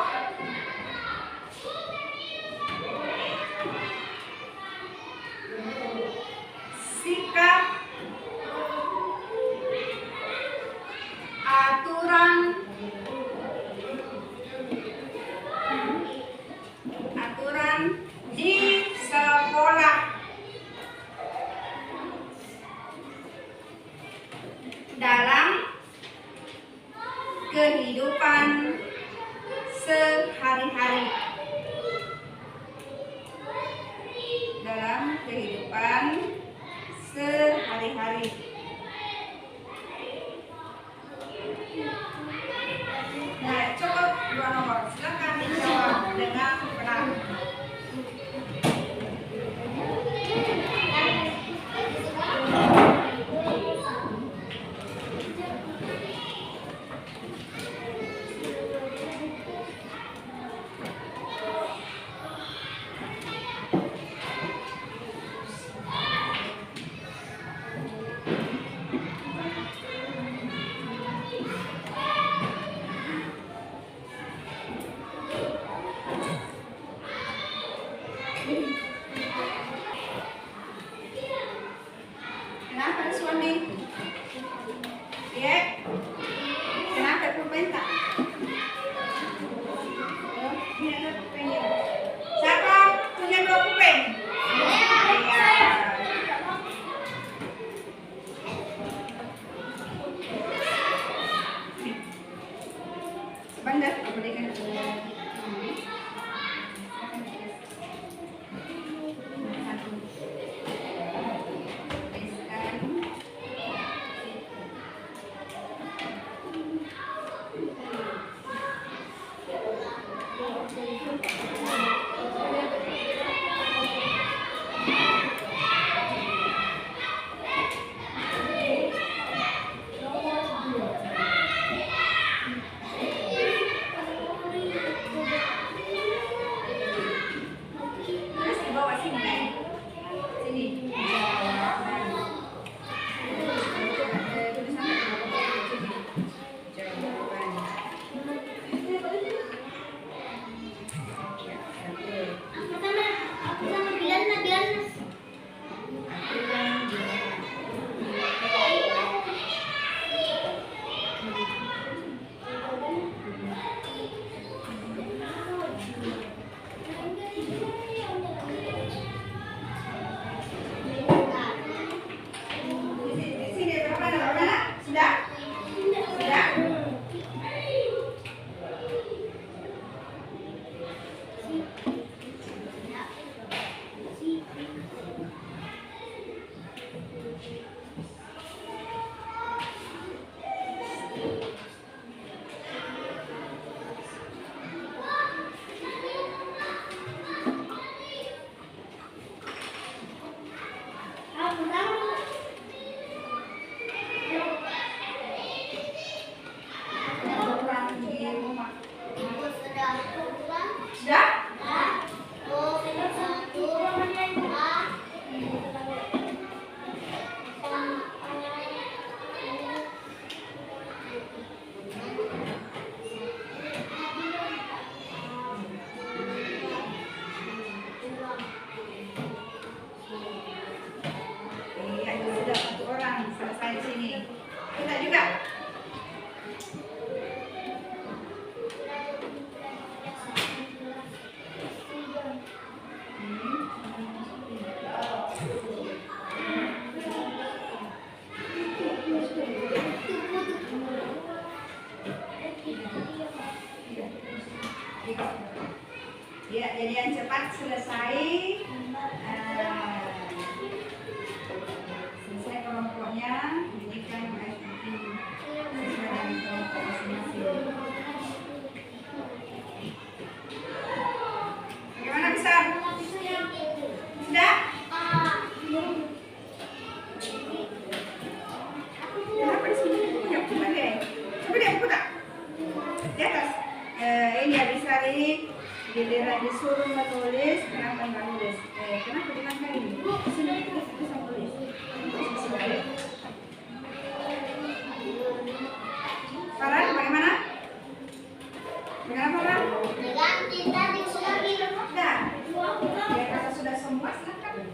jadi yang cepat selesai. Selesai kelompoknya, diberikan ice cream sesuai dengan kelompok masing-masing. Bagaimana bisa? Sudah? Kenapa di sini punya buku deh? Coba deh buku tak? Di atas. Ini habis hari giliran disuruh menulis, kenapa nggak nulis? Kenapa dilangkah ini? Sini kita bisa tulis. Farhan, bagaimana? Bagaimana Farhan? Sudah. Ya kalau sudah semua silakan.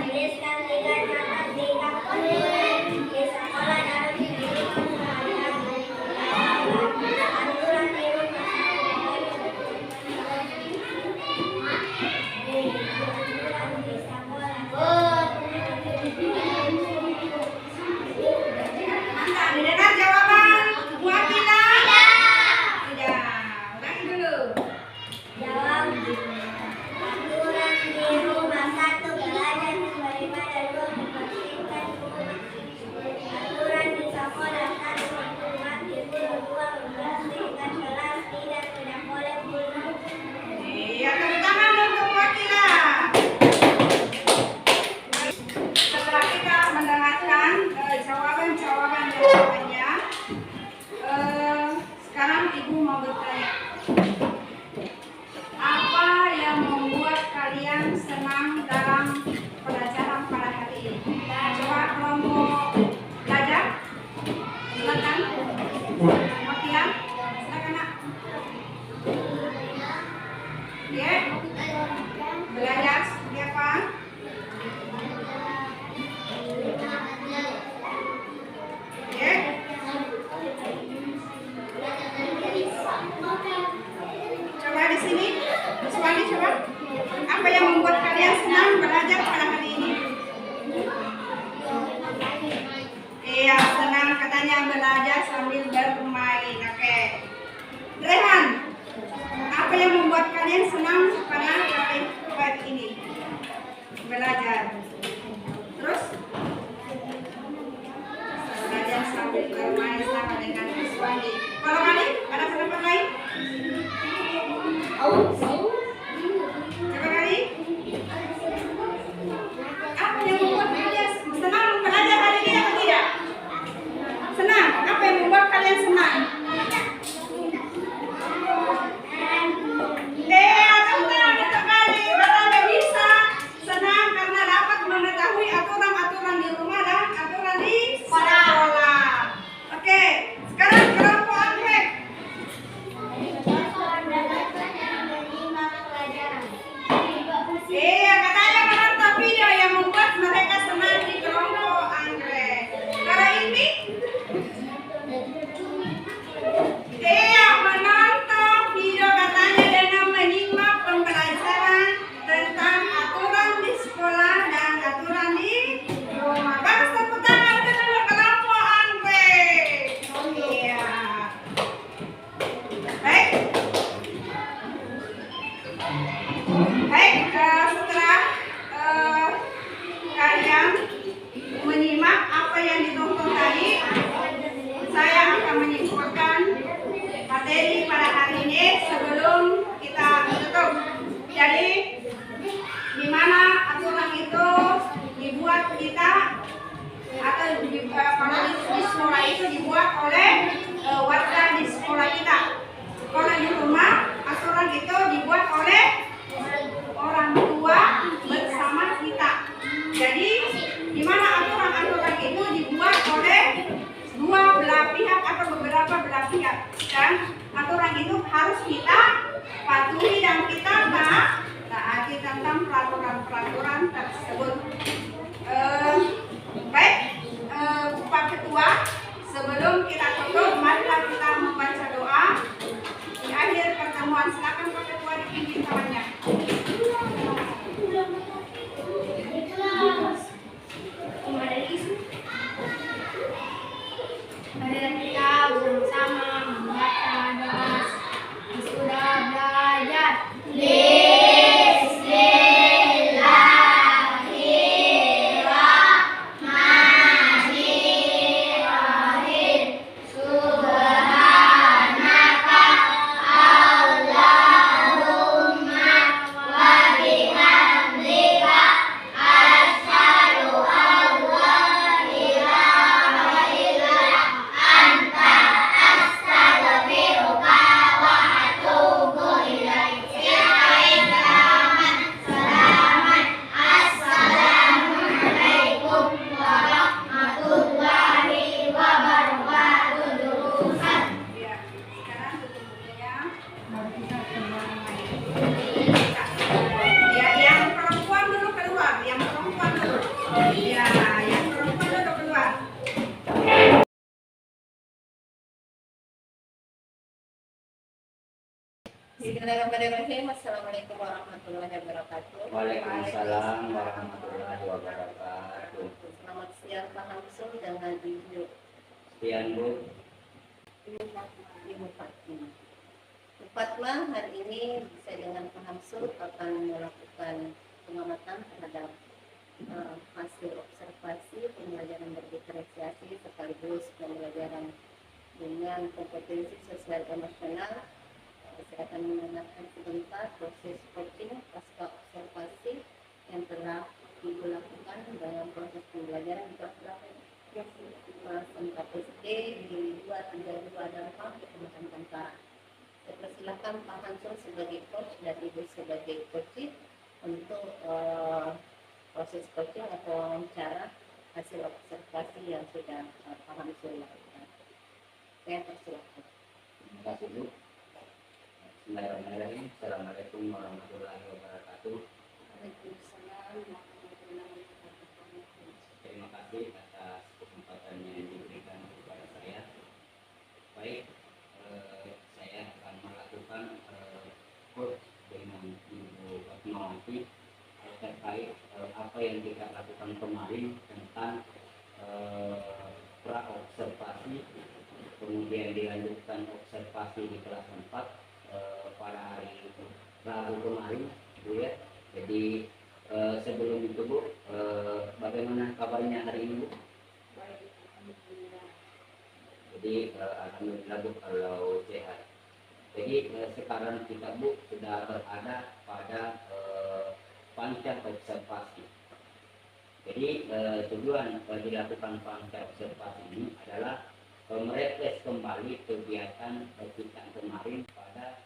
Menuliskan dengan catat di kampus, di sekolah dan di rumah aturan di rumah di sekolah. Mantap, didengar jawaban Bu Akila? Tidak. Ulangi dulu. Jawab. Aturan di rumah satu belajar beribadah, dua membersihkan rumah. Aturan di sekolah satu menghormati guru, dua membersihkan kelas, tiga tidak boleh bunuh. Iya, tepuk tangan untuk Bu Akila. Setelah kita mendengarkan jawaban-jawaban jawabannya, sekarang Ibu mau bertanya. Apa yang membuat kalian senang dalam pelajaran pada hari ini? Coba kelompok belajar. Silakan. Wakila, silakan Nak. Ya. Belajar seperti apa? Ya. Coba di sini, Suwandi coba. Apa yang membuat kalian senang belajar pada hari ini? Iya, senang katanya belajar sambil bermain. Oke. Rehan, apa yang membuat kalian senang pada hari ini? Belajar. Terus? Belajar sambil bermain sama dengan Suwandi. Kalau kali ada pendapat lain? Coba kali. Apa yang membuat kalian senang belajar hari ini atau tidak? Senang. Apa yang membuat kalian senang? Senang sekali. Katanya bisa senang karena dapat mengetahui aturan-aturan di rumah dan aturan di sekolah. Oke, sekarang kelompok Anggrek. Iya, katanya menonton video yang membuat mereka senang di kelompok Anggrek. Kalau ini? Iya, menonton video katanya dengan menyimak pembelajaran tentang aturan di sekolah dan aturan di Bismillahirrahmanirrahim. Assalamualaikum warahmatullahi wabarakatuh. Waalaikumsalam warahmatullahi wabarakatuh. Selamat siang Pak Hamsul dengan Ibu Sekian Bu. Ibu Fatma. Bu Fatma hari ini saya dengan Pak Hamsul akan melakukan pengamatan terhadap hasil observasi pembelajaran berdiferensiasi sekaligus pembelajaran dengan kompetensi sosial emosional. Saya akan menanyakan sebentar proses coaching pasca observasi yang telah Ibu lakukan dalam proses pembelajaran di kelas berapa ini? Kelas 4 SD di 232 dan 4 Kecamatan Kantara. Saya persilakan Pak Hansol sebagai coach dan Ibu sebagai coach untuk proses coaching atau wawancara hasil observasi yang sudah Pak Hansol lakukan. Saya persilakan. Terima kasih Bu. Bismillahirrahmanirrahim. Assalamualaikum warahmatullahi wabarakatuh. Waalaikumsalam warahmatullahi wabarakatuh. Terima kasih atas kesempatannya yang diberikan kepada saya. Baik, saya akan melakukan coach dengan Ibu Fatmawati terkait apa yang kita lakukan kemarin tentang pra-observasi, kemudian dilanjutkan observasi di kelas 4 pada hari Rabu kemarin, Bu ya. Jadi sebelum itu Bu, bagaimana kabarnya hari ini Bu? Baik, alhamdulillah. Jadi alhamdulillah Bu kalau sehat. Jadi sekarang kita Bu sudah berada pada panca observasi. Jadi tujuan dilakukan panca observasi ini adalah merefresh kembali kegiatan kita kemarin pada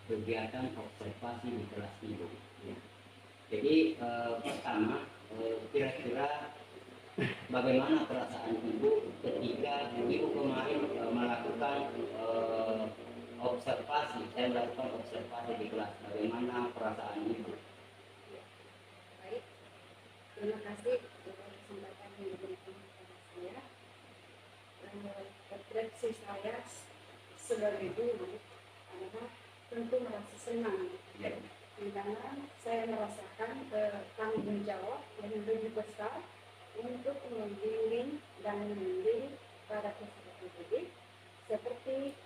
kegiatan observasi di kelas Ibu. Ya. Jadi pertama, kira-kira bagaimana perasaan Ibu ketika Ibu kemarin melakukan observasi, saya melakukan observasi di kelas, bagaimana perasaan Ibu? Baik, terima kasih untuk kesempatan yang diberikan kepada saya. Refleksi saya sebagai guru adalah tentu merasa senang Ya. karena saya merasakan tanggung jawab yang lebih besar untuk membimbing dan mendidik para peserta didik. Seperti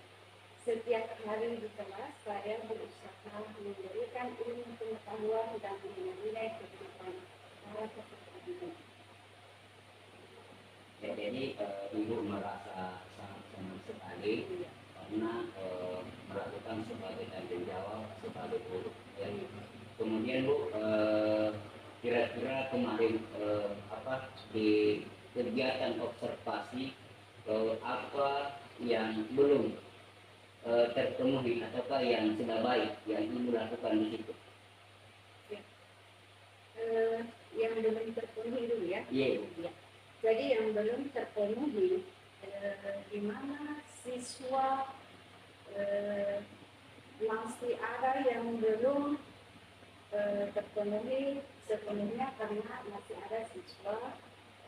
setiap hari di kelas saya berusaha memberikan ilmu pengetahuan dan nilai kehidupan para peserta didik. Ya, jadi Ibu merasa sangat senang sekali karena melakukan sebagai tanggung jawab sebagai guru. Ya. Kemudian Bu, kira-kira kemarin di kegiatan observasi apa yang belum terpenuhi ataukah yang sudah baik yang Ibu lakukan di situ? Yang belum terpenuhi dulu ya. Iya. Ya. Jadi yang belum terpenuhi di mana siswa masih ada yang belum terpenuhi sepenuhnya karena masih ada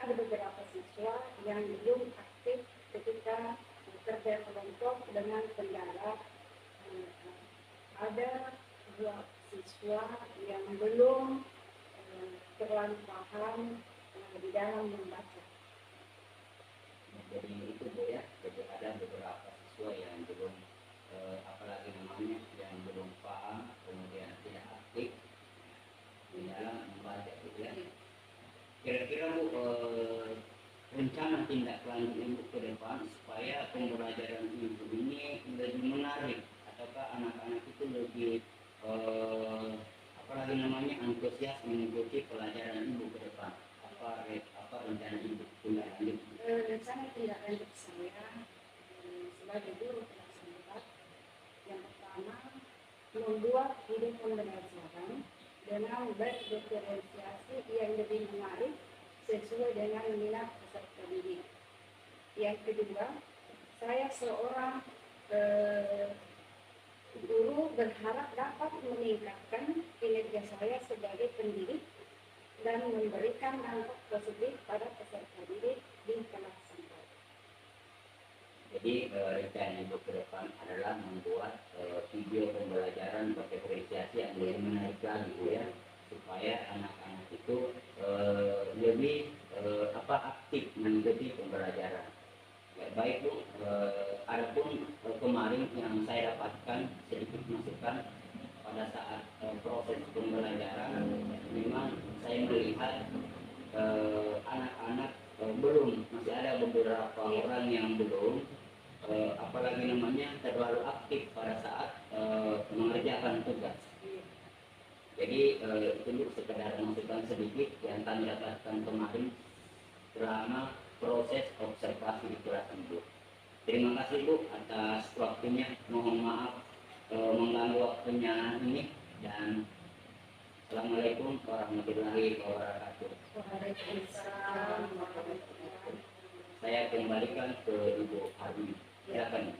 beberapa siswa yang belum aktif ketika bekerja kelompok dengan kendala. Ada 2 siswa yang belum terlalu paham di dalam membaca. Jadi itu Bu ya, jadi ada beberapa siswa yang belum apalagi namanya yang belum paham, kemudian tidak aktif di dalam membaca gitu ya. Kira-kira Bu, rencana tindak lanjut Ibu ke depan supaya pembelajaran Ibu ini lebih menarik ataukah anak-anak itu lebih apalagi namanya antusias mengikuti pelajaran Ibu ke depan. Apa rencana Ibu tindak lanjut? Rencana tindak lanjut saya sebagai guru kelas 4 yang pertama membuat ide pembelajaran dengan berdiferensiasi yang lebih menarik sesuai dengan minat peserta didik. Yang kedua, saya seorang guru berharap dapat meningkatkan kinerja saya sebagai pendidik dan memberikan dampak positif pada peserta didik di kelas 4. Jadi rencana ibu ke depan adalah membuat video pembelajaran berdiferensiasi yang lebih menarik lagi Bu ya, supaya anak-anak itu lebih aktif mengikuti pembelajaran. Ya, baik Bu, adapun kemarin yang saya dapatkan sedikit masukan pada saat proses pembelajaran, memang saya melihat anak-anak belum, masih ada beberapa orang yang belum apalagi namanya terlalu aktif pada saat mengerjakan tugas. Jadi itu Bu, sekedar masukan sedikit yang kami dapatkan kemarin selama proses observasi di kelas Bu. Terima kasih Bu atas waktunya. Mohon maaf mengganggu waktunya ini, dan Assalamualaikum warahmatullahi wabarakatuh. Waalaikumsalam warahmatullahi wabarakatuh. Saya kembalikan ke Ibu Armi. Silakan.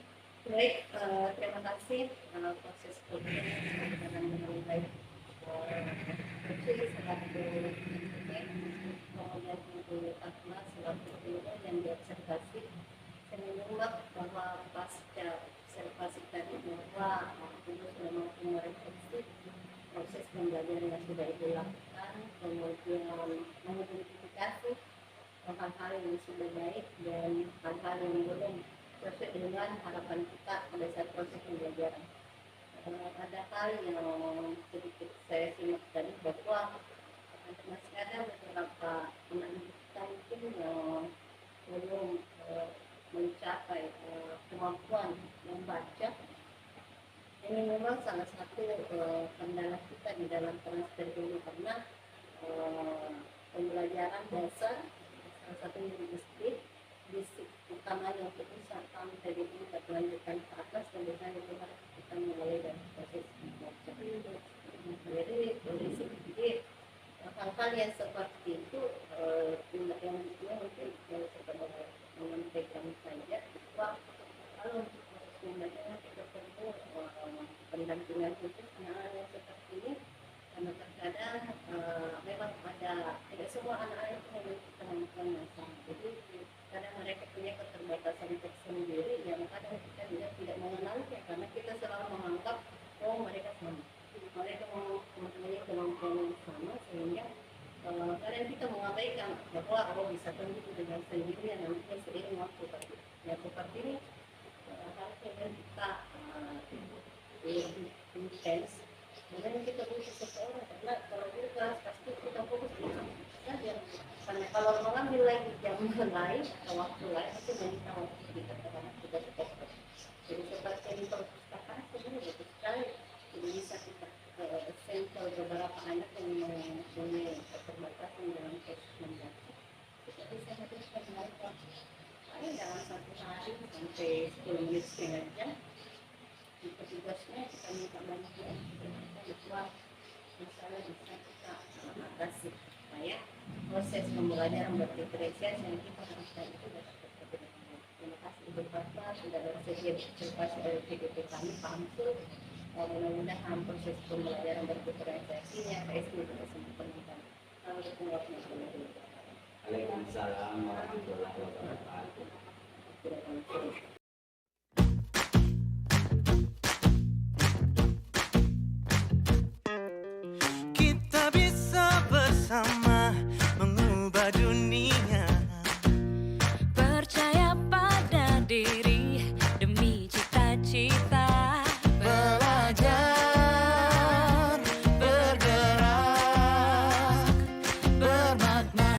Baik, terima kasih proses pembelajaran berjalan dengan baik. Kecil selaku kemudian Ibu Fatma selaku guru yang diobservasi, saya menyimak bahwa pasca observasi tadi bahwa Ibu sudah mampu merefleksi proses pembelajaran yang sudah Ibu lakukan, kemudian mengidentifikasi hal-hal yang sudah baik dan hal-hal yang belum sesuai dengan harapan kita pada saat proses pembelajaran. Ada hal yang sedikit saya simak tadi bahwa masih ada beberapa anak kita mungkin yang belum mencapai kemampuan membaca. Ini memang salah satu kendala kita di dalam transfer dulu, karena pembelajaran dasar salah satu basic utamanya untuk bisa sampai di tingkat lanjutan ke atas, dan biasanya itu harus kita mulai dari proses membaca. Jadi dari segi hal-hal yang seperti itu yang mungkin yang sekedar menyampaikan saja bahwa kalau untuk proses pembelajaran kita perlu pendampingan khusus anak-anak yang seperti ini, karena terkadang memang ada tidak semua anak-anak itu memiliki kemampuan yang sama. Jadi kadang mereka punya keterbatasan tersendiri yang kadang kita juga tidak mengenalnya, karena kita selalu menganggap mereka sama, mereka mempunyai kemampuan yang sama, sehingga kadang kita mengabaikan bahwa bisa tumbuh dengan sendirinya nantinya seiring waktu. Yang seperti ini harusnya kita lebih intens. Kemudian kita butuh seseorang, karena kalau di kelas pasti kita fokus di saja. Karena kalau mengambil lagi jam lain atau waktu lain itu menyita waktu kita terhadap tugas pokok. Jadi seperti di perpustakaan sebenarnya bagus sekali. Jadi bisa kita sampel beberapa anak yang mempunyai keterbatasan dalam proses membaca. Kita bisa habiskan mereka paling dalam satu hari sampai 10 menit setengah jam. Di petugasnya kita minta bantuan, kita buat misalnya bisa kita atasi supaya proses pembelajaran berdiferensiasi yang kita haruskan itu dapat tercapai. Terima kasih Ibu Fatma sudah bersedia berpartisipasi dari PDP kami Pak Hamsul. Mudah-mudahan proses pembelajaran berdiferensiasinya PSD bisa sempurnakan. Assalamualaikum warahmatullahi wabarakatuh. Waalaikumsalam warahmatullahi wabarakatuh.